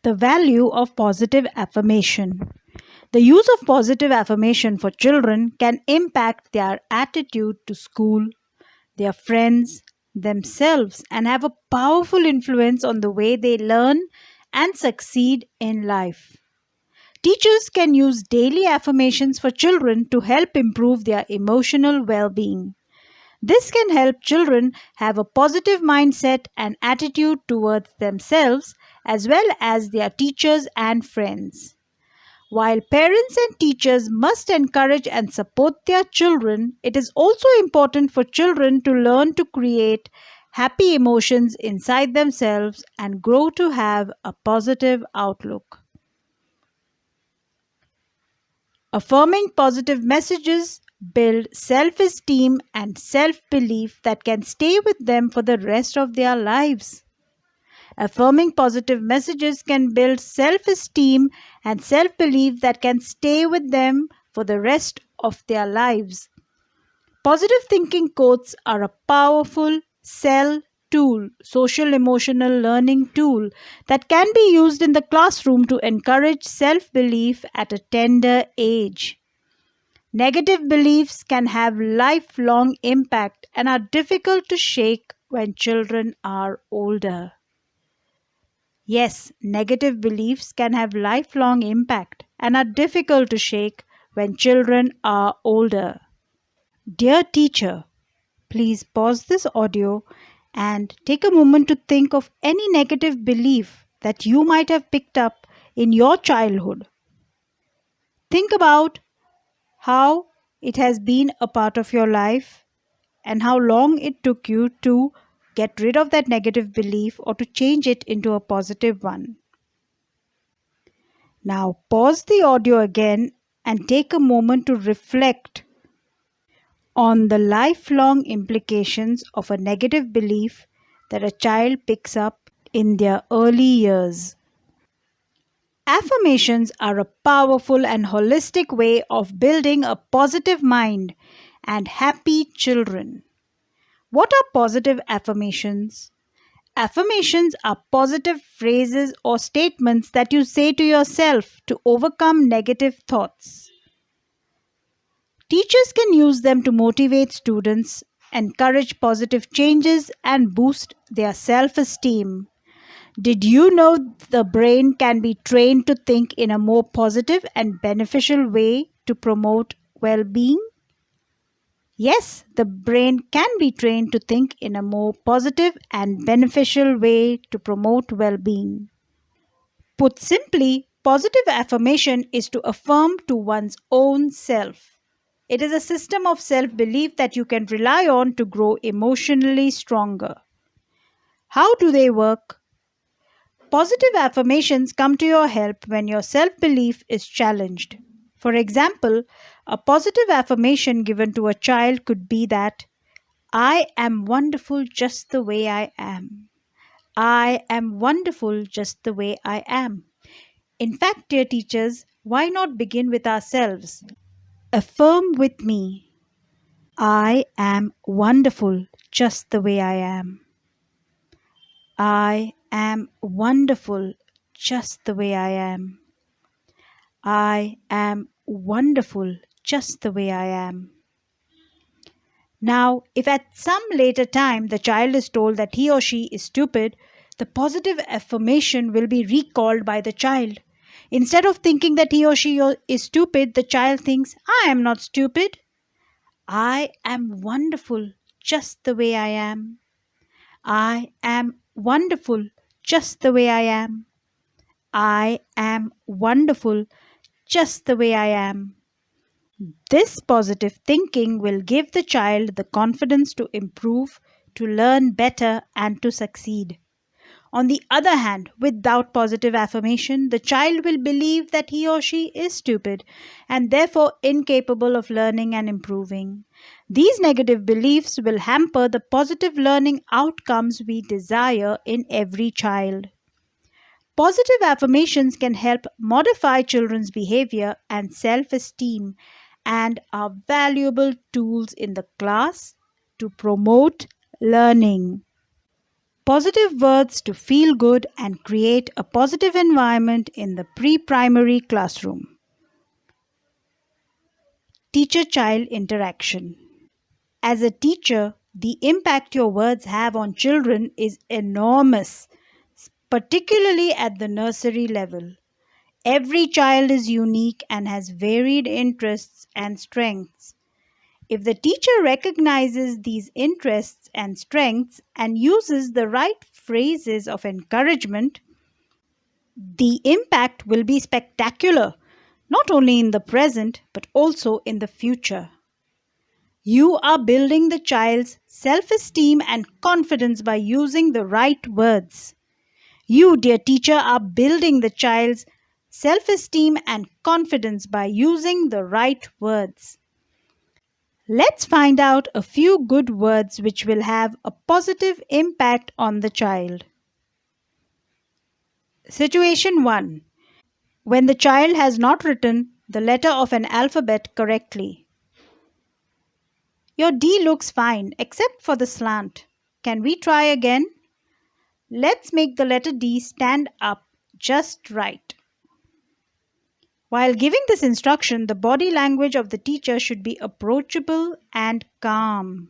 The value of positive affirmation. The use of positive affirmation for children can impact their attitude to school, their friends, themselves, and have a powerful influence on the way they learn and succeed in life. Teachers can use daily affirmations for children to help improve their emotional well being. This can help children have a positive mindset and attitude towards themselves as well as their teachers and friends. While parents and teachers must encourage and support their children, it is also important for children to learn to create happy emotions inside themselves and grow to have a positive outlook. Affirming positive messages build self esteem and self belief that can stay with them for the rest of their lives. Affirming positive messages can build self esteem and self belief that can stay with them for the rest of their lives. Positive thinking quotes are a powerful social emotional learning tool that can be used in the classroom to encourage self belief at a tender age. Negative beliefs can have lifelong impact and are difficult to shake when children are older. Yes, negative beliefs can have lifelong impact and are difficult to shake when children are older. Dear teacher, please pause this audio and take a moment to think of any negative belief that you might have picked up in your childhood. Think about how it has been a part of your life and how long it took you to get rid of that negative belief or to change it into a positive one. Now pause the audio again and take a moment to reflect on the lifelong implications of a negative belief that a child picks up in their early years. Affirmations are a powerful and holistic way of building a positive mind and happy children. What are positive affirmations? Affirmations are positive phrases or statements that you say to yourself to overcome negative thoughts. Teachers can use them to motivate students, encourage positive changes, and boost their self-esteem. Did you know the brain can be trained to think in a more positive and beneficial way to promote well-being? Yes, the brain can be trained to think in a more positive and beneficial way to promote well-being. Put simply, positive affirmation is to affirm to one's own self. It is a system of self-belief that you can rely on to grow emotionally stronger. How do they work? Positive affirmations come to your help when your self-belief is challenged. For example, a positive affirmation given to a child could be that I am wonderful just the way I am. I am wonderful just the way I am. In fact, dear teachers, why not begin with ourselves? Affirm with me. I am wonderful just the way I am. I am wonderful just the way I am. I am wonderful just the way I am. Now, if at some later time the child is told that he or she is stupid, the positive affirmation will be recalled by the child. Instead of thinking that he or she is stupid, the child thinks, I am not stupid. I am wonderful just the way I am. I am wonderful just the way I am. I am wonderful just the way I am. This positive thinking will give the child the confidence to improve, to learn better, and to succeed. On the other hand, without positive affirmation, the child will believe that he or she is stupid and therefore incapable of learning and improving. These negative beliefs will hamper the positive learning outcomes we desire in every child. Positive affirmations can help modify children's behavior and self-esteem and are valuable tools in the class to promote learning. positive words to feel good and create a positive environment in the pre-primary classroom. Teacher-child interaction. As a teacher, the impact your words have on children is enormous, particularly at the nursery level. Every child is unique and has varied interests and strengths. If the teacher recognizes these interests and strengths and uses the right phrases of encouragement, the impact will be spectacular, not only in the present but also in the future. You are building the child's self-esteem and confidence by using the right words. You, dear teacher, are building the child's self-esteem and confidence by using the right words. Let's find out a few good words which will have a positive impact on the child. Situation 1. When the child has not written the letter of an alphabet correctly. Your D looks fine except for the slant. Can we try again? Let's make the letter D stand up just right. While giving this instruction, the body language of the teacher should be approachable and calm.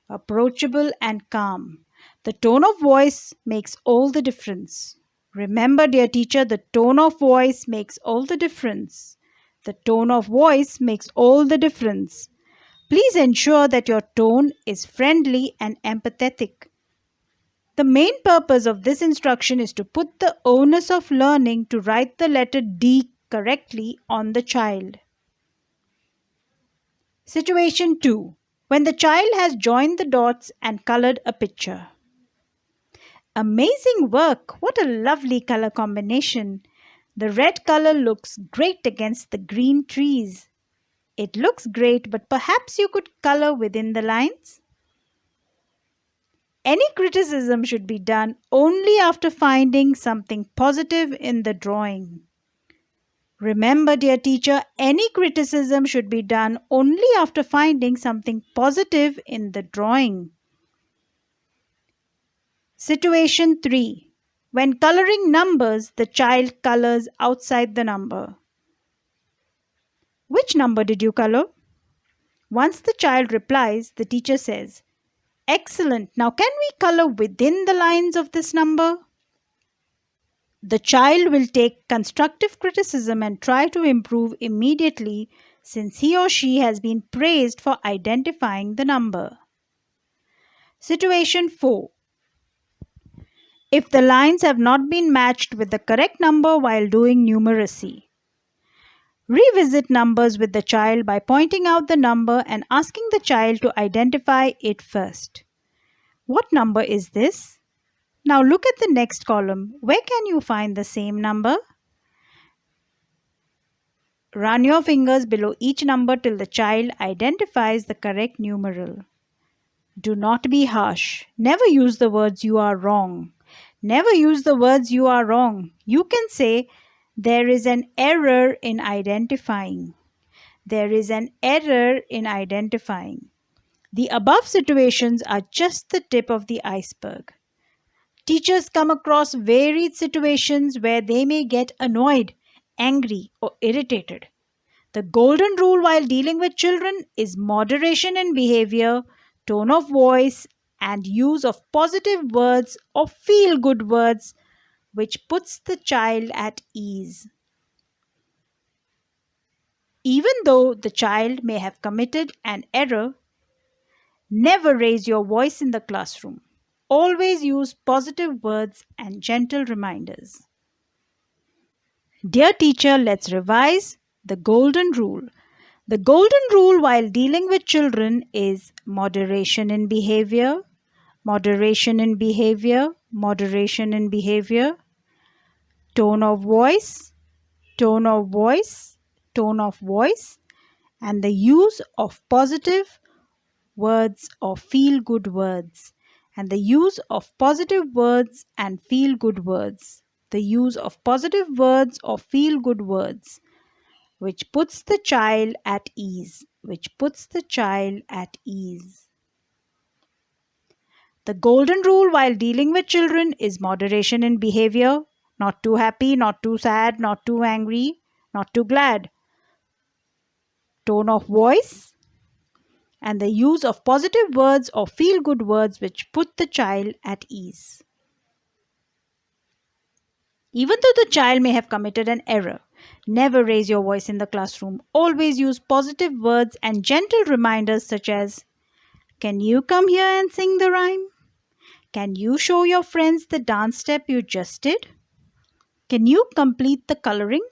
Approachable and calm. The tone of voice makes all the difference. Remember, dear teacher, the tone of voice makes all the difference. The tone of voice makes all the difference. Please ensure that your tone is friendly and empathetic. The main purpose of this instruction is to put the onus of learning to write the letter D correctly on the child. Situation 2. When the child has joined the dots and colored a picture. Amazing work! What a lovely color combination. The red color looks great against the green trees. It looks great, but perhaps you could color within the lines? Any criticism should be done only after finding something positive in the drawing. Remember, dear teacher, any criticism should be done only after finding something positive in the drawing. Situation 3. When coloring numbers, the child colors outside the number. Which number did you color? Once the child replies, the teacher says, "Excellent. Now can we color within the lines of this number?" The child will take constructive criticism and try to improve immediately since he or she has been praised for identifying the number. Situation 4. If the lines have not been matched with the correct number while doing numeracy. Revisit numbers with the child by pointing out the number and asking the child to identify it first. What number is this? Now look at the next column. Where can you find the same number? Run your fingers below each number till the child identifies the correct numeral. Do not be harsh. Never use the words "you are wrong." Never use the words "you are wrong." You can say, "There is an error in identifying." There is an error in identifying. The above situations are just the tip of the iceberg. Teachers come across varied situations where they may get annoyed, angry, or irritated. The golden rule while dealing with children is moderation in behavior, tone of voice, and use of positive words or feel-good words which puts the child at ease. Even though the child may have committed an error, never raise your voice in the classroom. Always use positive words and gentle reminders. Dear teacher, let's revise the golden rule. The golden rule while dealing with children is moderation in behavior, moderation in behavior, moderation in behavior, tone of voice, tone of voice, tone of voice, and the use of positive words or feel-good words, and the use of positive words and feel-good words, the use of positive words or feel-good words, which puts the child at ease, which puts the child at ease. The golden rule while dealing with children is moderation in behavior. Not too happy, not too sad, not too angry, not too glad. Tone of voice and the use of positive words or feel good words which put the child at ease. Even though the child may have committed an error, never raise your voice in the classroom. Always use positive words and gentle reminders such as, "Can you come here and sing the rhyme? Can you show your friends the dance step you just did? Can you complete the coloring?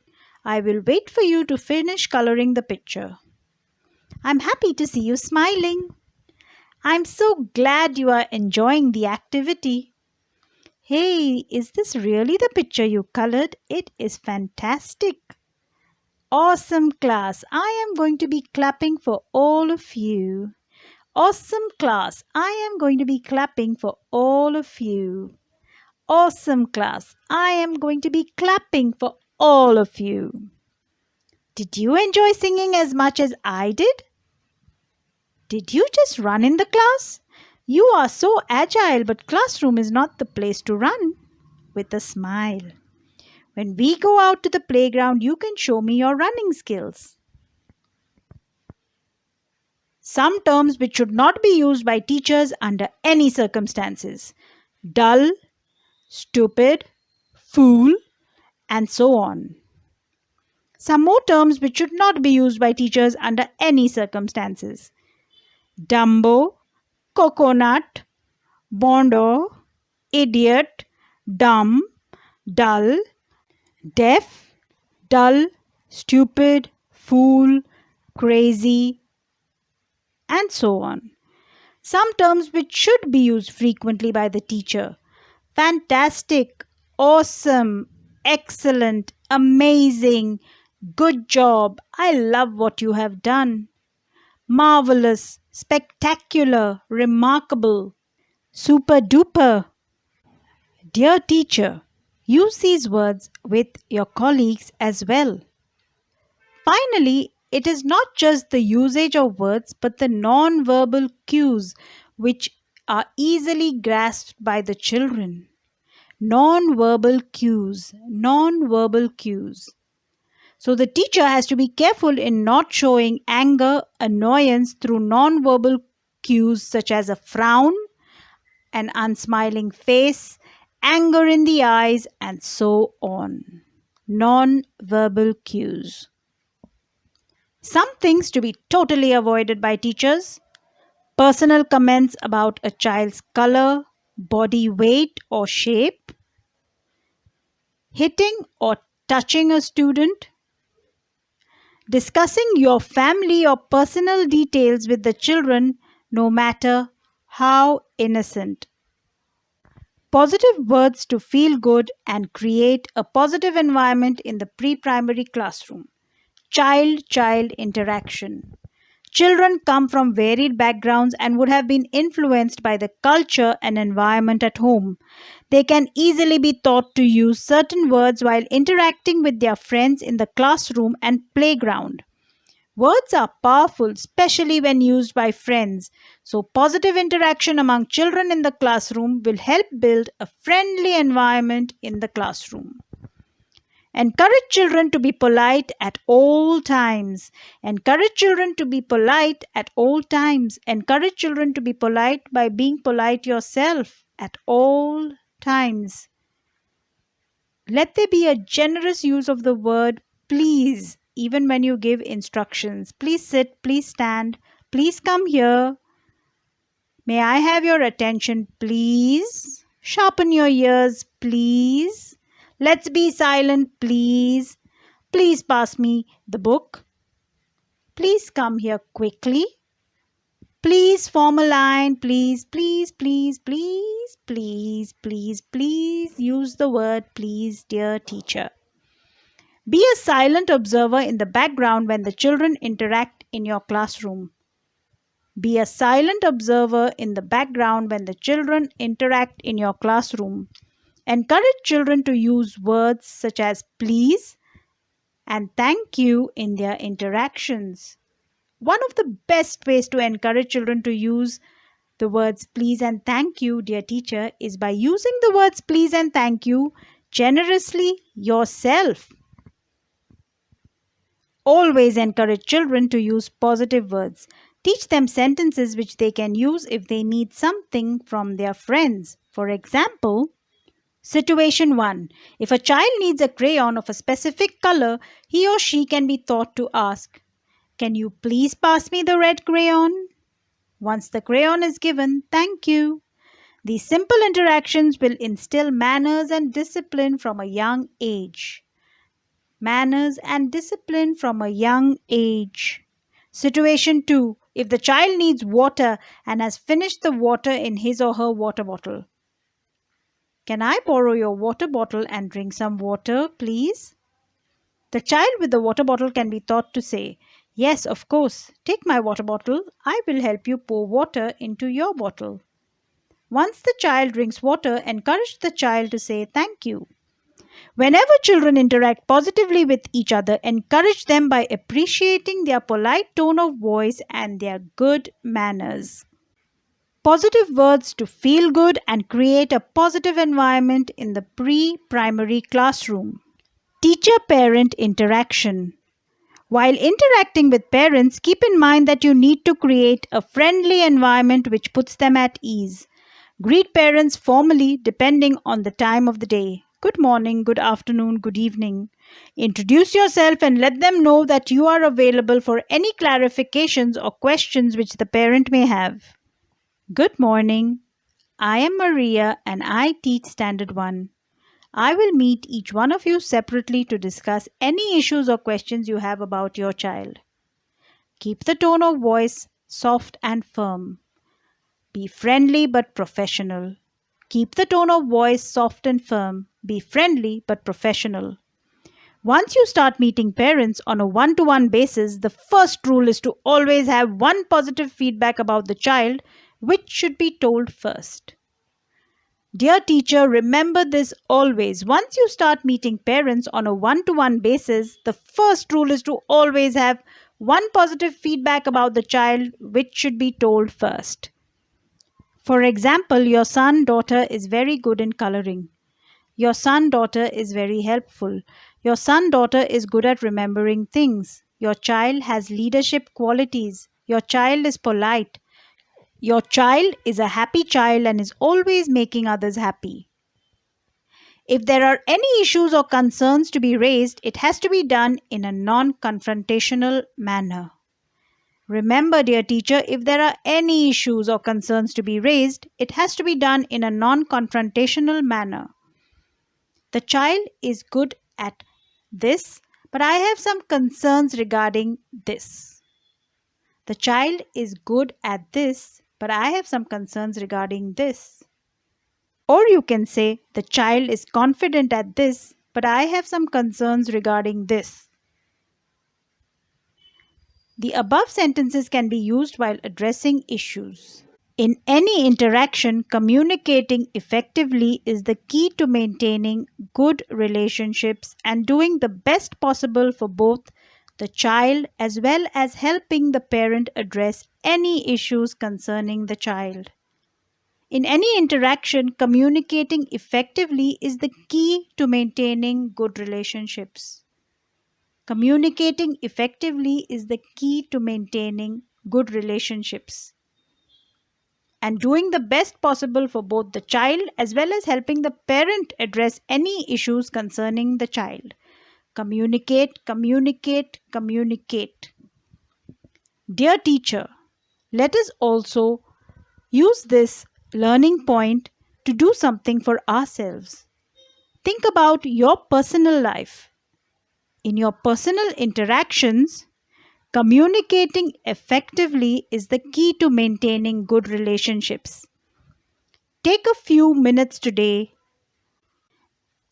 I will wait for you to finish coloring the picture. I'm happy to see you smiling. I'm so glad you are enjoying the activity. Hey, is this really the picture you colored? It is fantastic. Awesome class. I am going to be clapping for all of you. Awesome class. I am going to be clapping for all of you. Awesome class. I am going to be clapping for all of you. Did you enjoy singing as much as I did? Did you just run in the class? You are so agile, but classroom is not the place to run." With a smile. "When we go out to the playground, you can show me your running skills." Some terms which should not be used by teachers under any circumstances: dull, stupid, fool, and so on. Some more terms which should not be used by teachers under any circumstances: Dumbo, coconut, bondo, idiot, dumb, dull, deaf, dull, stupid, fool, crazy, and so on. Some terms which should be used frequently by the teacher: fantastic, awesome, excellent, amazing, good job, I love what you have done, marvelous, spectacular, remarkable, super duper. Dear teacher, use these words with your colleagues as well. Finally, it is not just the usage of words but the non-verbal cues which are easily grasped by the children. Non-verbal cues, non-verbal cues. So the teacher has to be careful in not showing anger, annoyance through non-verbal cues such as a frown, an unsmiling face, anger in the eyes, and so on. Non-verbal cues. Some things to be totally avoided by teachers: personal comments about a child's color, body weight or shape, hitting or touching a student, discussing your family or personal details with the children, no matter how innocent. Positive words to feel good and create a positive environment in the pre-primary classroom. Child-child interaction. Children come from varied backgrounds and would have been influenced by the culture and environment at home. They can easily be taught to use certain words while interacting with their friends in the classroom and playground. Words are powerful, especially when used by friends. So, positive interaction among children in the classroom will help build a friendly environment in the classroom. Encourage children to be polite at all times. Encourage children to be polite at all times. Encourage children to be polite by being polite yourself at all times. Let there be a generous use of the word please, even when you give instructions. Please sit, please stand, please come here. May I have your attention, please? Sharpen your ears, please. Let's be silent, please. Please pass me the book. Please come here quickly. Please form a line. Please, please, please, please, please, please, please. Use the word please, dear teacher. Be a silent observer in the background when the children interact in your classroom. Be a silent observer in the background when the children interact in your classroom. Encourage children to use words such as please and thank you in their interactions. One of the best ways to encourage children to use the words please and thank you, dear teacher, is by using the words please and thank you generously yourself. Always encourage children to use positive words. Teach them sentences which they can use if they need something from their friends. For example, Situation 1. If a child needs a crayon of a specific color, he or she can be taught to ask, "Can you please pass me the red crayon?" Once the crayon is given, "Thank you." These simple interactions will instill manners and discipline from a young age. Manners and discipline from a young age. Situation 2. If the child needs water and has finished the water in his or her water bottle, "Can I borrow your water bottle and drink some water, please?" The child with the water bottle can be taught to say, "Yes, of course. Take my water bottle. I will help you pour water into your bottle." Once the child drinks water, encourage the child to say thank you. Whenever children interact positively with each other, encourage them by appreciating their polite tone of voice and their good manners. Positive words to feel good and create a positive environment in the pre-primary classroom. Teacher-parent interaction. While interacting with parents, keep in mind that you need to create a friendly environment which puts them at ease. Greet parents formally depending on the time of the day. Good morning, good afternoon, good evening. Introduce yourself and let them know that you are available for any clarifications or questions which the parent may have. Good morning. I am Maria and I teach Standard 1. I will meet each one of you separately to discuss any issues or questions you have about your child. Keep the tone of voice soft and firm. Be friendly but professional. Keep the tone of voice soft and firm. Be friendly but professional. Once you start meeting parents on a one-to-one basis, the first rule is to always have one positive feedback about the child, which should be told first. Dear teacher, remember this always. Once you start meeting parents on a one-to-one basis, the first rule is to always have one positive feedback about the child, which should be told first. For example, your son-daughter is very good in coloring. Your son-daughter is very helpful. Your son-daughter is good at remembering things. Your child has leadership qualities. Your child is polite. Your child is a happy child and is always making others happy. If there are any issues or concerns to be raised, it has to be done in a non-confrontational manner. Remember, dear teacher, if there are any issues or concerns to be raised, it has to be done in a non-confrontational manner. The child is good at this, but I have some concerns regarding this. The child is good at this, but I have some concerns regarding this. Or you can say, the child is confident at this, but I have some concerns regarding this. The above sentences can be used while addressing issues. In any interaction, communicating effectively is the key to maintaining good relationships and doing the best possible for both the child as well as helping the parent address any issues concerning the child. In any interaction, communicating effectively is the key to maintaining good relationships. Communicating effectively is the key to maintaining good relationships and doing the best possible for both the child as well as helping the parent address any issues concerning the child. Communicate, communicate, communicate. Dear teacher, let us also use this learning point to do something for ourselves. Think about your personal life. In your personal interactions, communicating effectively is the key to maintaining good relationships. Take a few minutes today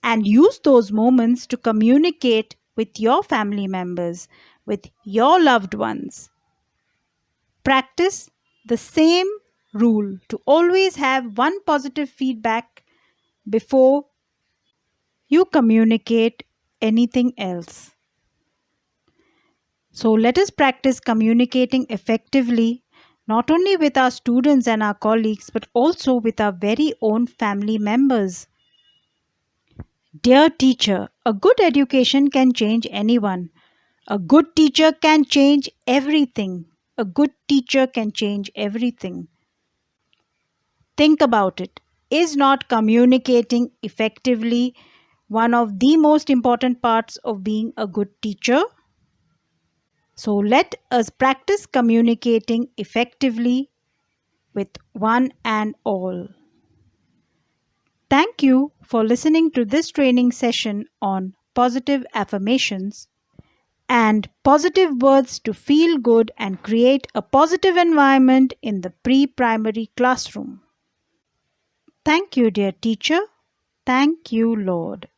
and use those moments to communicate with your family members, with your loved ones. Practice the same rule to always have one positive feedback before you communicate anything else. So let us practice communicating effectively not only with our students and our colleagues, but also with our very own family members. Dear teacher, a good education can change anyone. A good teacher can change everything. A good teacher can change everything. Think about it. Is not communicating effectively one of the most important parts of being a good teacher? So let us practice communicating effectively with one and all. Thank you for listening to this training session on positive affirmations and positive words to feel good and create a positive environment in the pre-primary classroom. Thank you, dear teacher. Thank you, Lord.